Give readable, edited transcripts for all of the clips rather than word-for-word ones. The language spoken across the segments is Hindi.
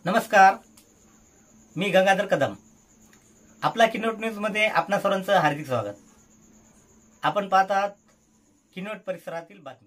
नमस्कार, मी गंगाधर कदम. आपला किनोट न्यूज मध्ये आपणा सर्वांचं हार्दिक स्वागत. आपण पाहत आहात किनोट परिसरातील बातमी.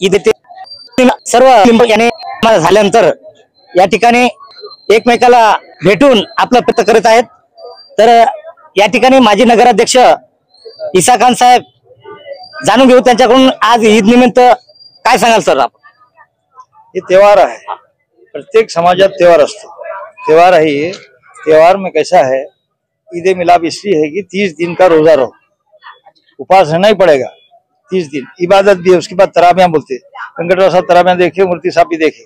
इथे सर्व याने झाल्यानंतर या ठिकाणी एकमेकाला भेटून आपलं प्रयत्न करत आहेत। तर या ठिकाणी माजी नगराध्यक्ष इसा खान साहेब जाणून घेऊ त्यांच्याकडून आज ईद निमित्त काय सांगाल सर आप? ये त्योहार है, प्रत्येक समाजात त्योहार असतो। त्योहार है ये, त्योहार में कैसा है, ईद मिलाद इसलिए है कि 30 दिन का रोजा रहो, उपवास रहना ही पड़ेगा 30 दिन, इबादत भी है। उसके बाद तराबियां बोलते, वेंकटेश्वर साहब तराबियां देखे, मूर्ति साहब भी देखे,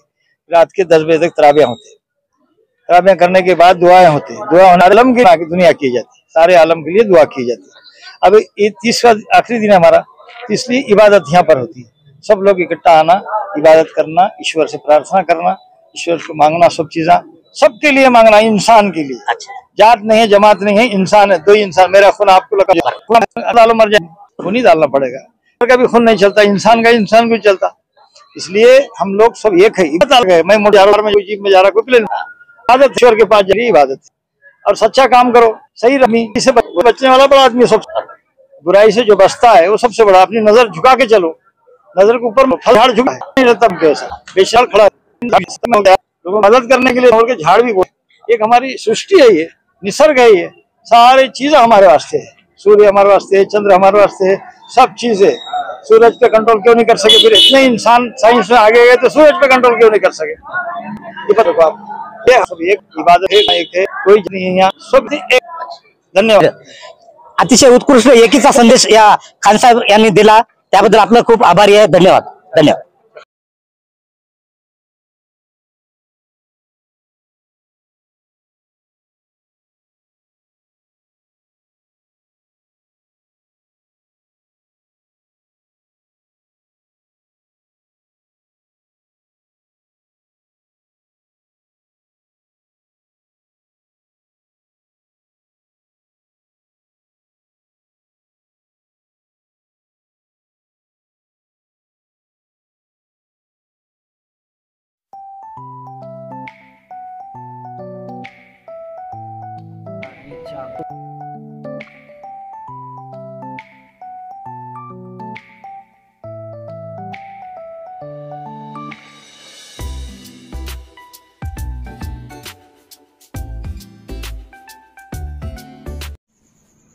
रात के 10 बजे तक तराबियां होते। तराबियां करने के बाद दुआएं होती, दुआ होना आलम की दुनिया की जाती, सारे आलम के लिए दुआ की जाती। अब ये 30वां आखिरी दिन है हमारा, इसलिए इबादत यहाँ पर होती है। सब लोग इकट्ठा आना, इबादत करना, ईश्वर से प्रार्थना करना, ईश्वर को मांगना, सब चीजें सबके लिए मांगना, इंसान के लिए। जात नहीं है, जमात नहीं है, इंसान है। दो इंसान, मेरा खून आपको लगा मर जाए, खून ही डालना पड़ेगा। का भी खून नहीं चलता, इंसान का इंसान भी चलता। इसलिए हम लोग सब एक है। मैं मुझार में जीप में जा रहा, कोई इबादत ईश्वर के पास जाइए, इबादत और सच्चा काम करो, सही रमी से बचने वाला बड़ा आदमी। सब बुराई से जो बचता है वो सबसे बड़ा। अपनी नजर झुका के चलो, नजर के ऊपर झाड़ झुका नहीं रहता, बेचाल खड़ा मदद करने के लिए और के झाड़ भी एक हमारी सृष्टि है, ये निसर्ग है, ये सारी चीजें हमारे वास्ते है। सूर्य हमारे वास्ते है, चंद्र हमारे वास्ते है, सब चीजें। सूरज पे कंट्रोल क्यों नहीं कर सके, फिर इतने इंसान साइंस में आगे गए तो सूरज पे कंट्रोल क्यों नहीं कर सके। ये पता को आप, ये सब एक इबादत है, एक है, कोई नहीं है यहाँ, सब एक। धन्यवाद। अतिशय उत्कृष्ट एकीचा संदेश या खान साहेब यांनी दिला, त्याबद्दल आपलं खूप आभारी आहे। धन्यवाद, धन्यवाद।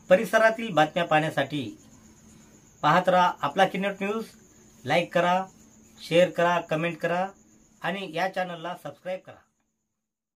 परिसरातील बातम्या पाहण्यासाठी पाहत राहा आपला किनोट न्यूज। लाईक करा, शेअर करा, कमेंट करा आणि या चॅनलला सबस्क्राईब करा।